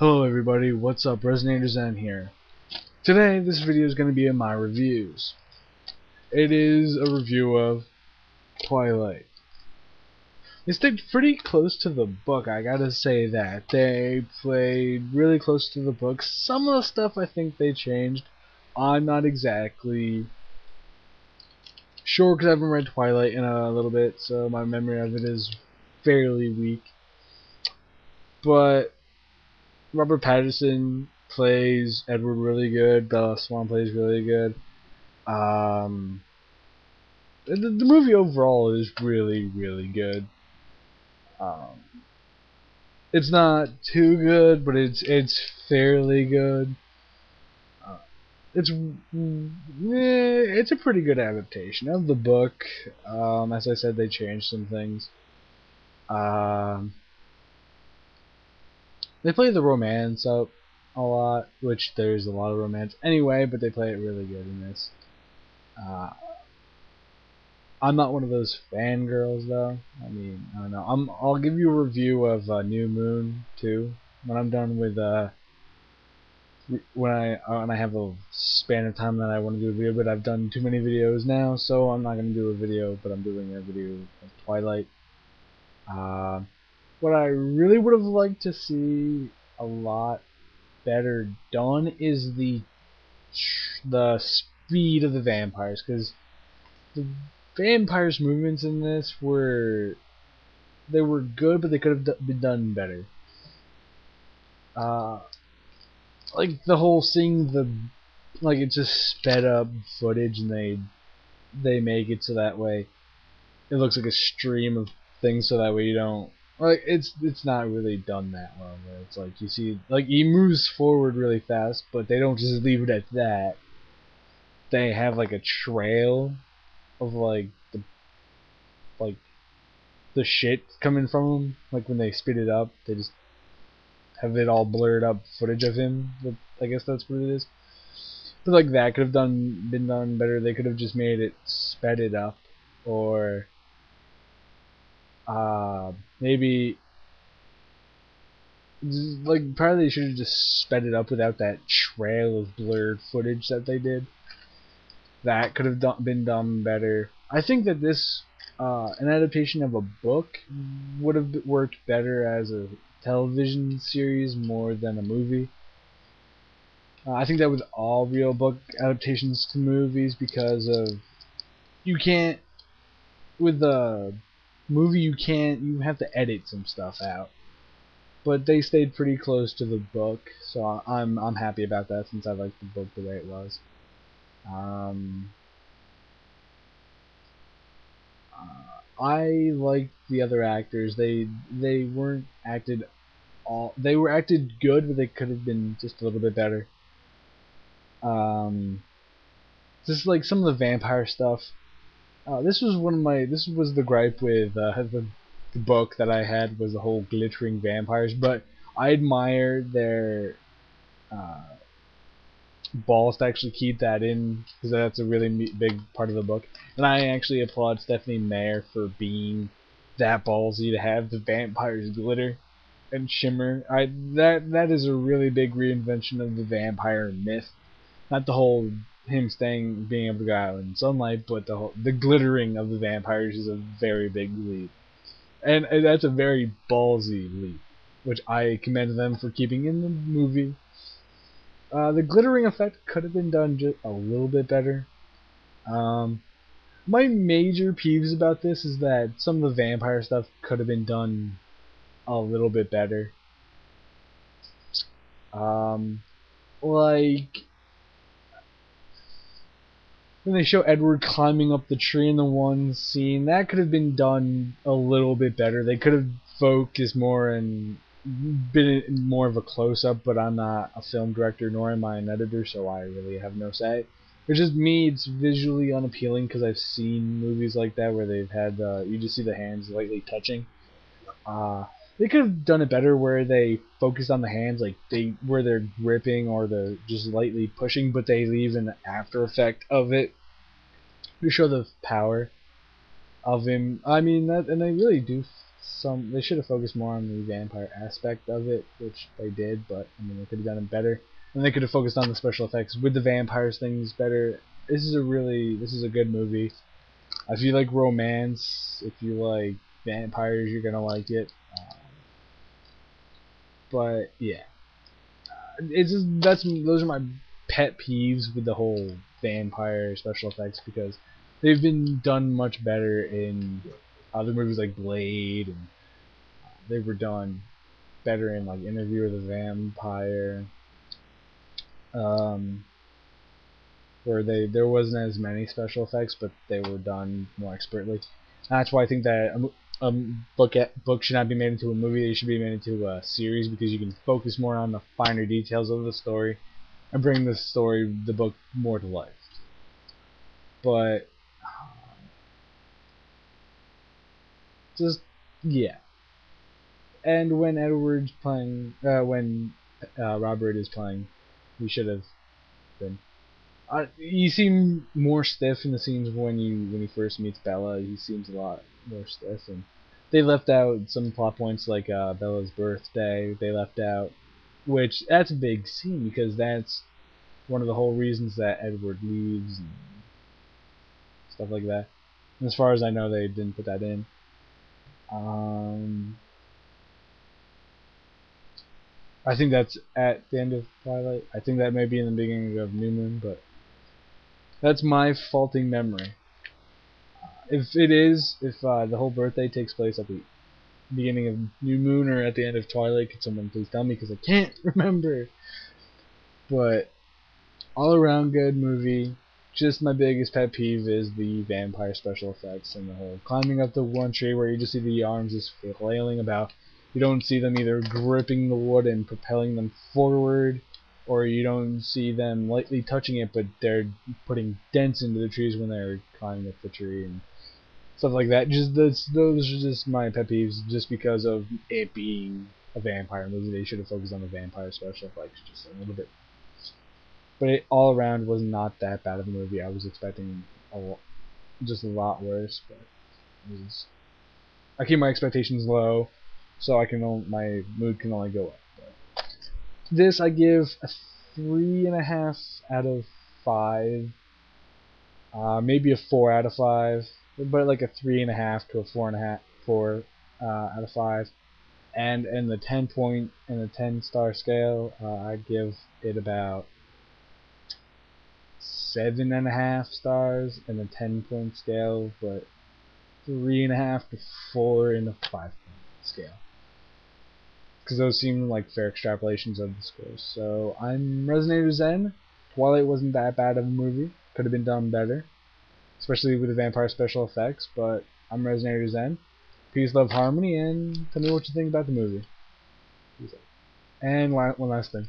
Hello everybody, what's up? RezenatorZen here. Today, this video is going to be in my reviews. It is a review of Twilight. They stayed pretty close to the book, I gotta say that. They played really close to the book. Some of the stuff I think they changed. I'm not exactly sure because I haven't read Twilight in a little bit, so my memory of it is fairly weak. But Robert Pattinson plays Edward really good. Bella Swan plays really good. The movie overall is really good. Um, it's not too good, but it's fairly good. Uh, it's a pretty good adaptation of the book. As I said, they changed some things. Um, they play the romance up a lot, which there's a lot of romance anyway, but they play it really good in this. Uh, I'm not one of those fangirls though. I mean, I don't know. I'll give you a review of New Moon too when I'm done with when I have a span of time that I want to do a video. But I've done too many videos now, so I'm not gonna do a video. But I'm doing a video of Twilight. Uh, what I really would have liked to see a lot better done is the speed of the vampires, because the vampires' movements in this were good, but they could have been done better. Uh, like the whole seeing it's just sped up footage, and they make it so that way it looks like a stream of things, so that way you don't it's not really done that well. Where it's like you see he moves forward really fast, but they don't just leave it at that. They have like a trail of like the shit coming from him. Like when they speed it up, they just have it all blurred up footage of him. I guess that's what it is. But like that could have been done better. They could have just made it sped it up, or maybe probably they should have just sped it up without that trail of blurred footage that they did. That could have been done better. I think that this an adaptation of a book would have worked better as a television series more than a movie. I think that with all real book adaptations to movies, because of you can't with the movie you have to edit some stuff out. But they stayed pretty close to the book, so I'm happy about that since I liked the book the way it was. I liked the other actors. They weren't acted all. They were acted good, but they could have been just a little bit better. Just like some of the vampire stuff. This was the gripe with the book that I had, was the whole glittering vampires. But I admire their balls to actually keep that in, because that's a really big part of the book. And I actually applaud Stephanie Meyer for being that ballsy to have the vampires glitter and shimmer. That is a really big reinvention of the vampire myth. Not the whole him being able to go out in sunlight, but the glittering of the vampires is a very big leap, and that's a very ballsy leap, which I commend them for keeping in the movie. The glittering effect could have been done just a little bit better. My major peeves about this is that some of the vampire stuff could have been done a little bit better. Like when they show Edward climbing up the tree in the one scene, that could have been done a little bit better. They could have focused more and been more of a close-up, but I'm not a film director nor am I an editor, so I really have no say. It's just me, it's visually unappealing because I've seen movies like that where they've had you just see the hands lightly touching. They could have done it better where they focus on the hands, where they're gripping or they're just lightly pushing, but they leave an after effect of it to show the power of him. I mean and they really do they should have focused more on the vampire aspect of it, which they did, but I mean they could have done it better. And they could have focused on the special effects with the vampires things better. This is a good movie. If you like romance, if you like vampires, you're gonna like it. But yeah, it's just those are my pet peeves with the whole vampire special effects, because they've been done much better in other movies like Blade, and they were done better in like Interview with a Vampire, um, where there wasn't as many special effects, but they were done more expertly. That's why I think that book should not be made into a movie. They should be made into a series, because you can focus more on the finer details of the story and bring the book more to life. But just yeah. And when Robert is playing, he should have been. He seemed more stiff in the scenes when he first meets Bella. He seems a lot more stiff, and they left out some plot points like Bella's birthday. They left out, which that's a big scene, because that's one of the whole reasons that Edward leaves and stuff like that. And as far as I know, they didn't put that in. I think that's at the end of Twilight. I think that may be in the beginning of New Moon, but that's my faulting memory. If the whole birthday takes place at the beginning of New Moon or at the end of Twilight, could someone please tell me, because I can't remember. But all around good movie. Just my biggest pet peeve is the vampire special effects and the whole climbing up the one tree where you just see the arms just flailing about. You don't see them either gripping the wood and propelling them forward, or you don't see them lightly touching it, but they're putting dents into the trees when they're climbing up the tree and stuff like that. Those are just my pet peeves, just because of it being a vampire movie. They should have focused on the vampire special effects just a little bit. But it all around was not that bad of a movie. I was expecting just a lot worse, but I keep my expectations low, so my mood can only go up. But this I give a 3.5 out of 5, maybe a 4 out of 5, but like a 3.5 to a 4.5, 4 out of 5. And in the 10-star scale, I give it about 7.5 stars in the 10-point scale, but 3.5 to 4 in the 5-point scale, because those seem like fair extrapolations of the scores. So I'm RezenatorZen. Twilight wasn't that bad of a movie. Could have been done better, especially with the vampire special effects. But I'm RezenatorZen. Peace, love, harmony, and tell me what you think about the movie. And one last thing.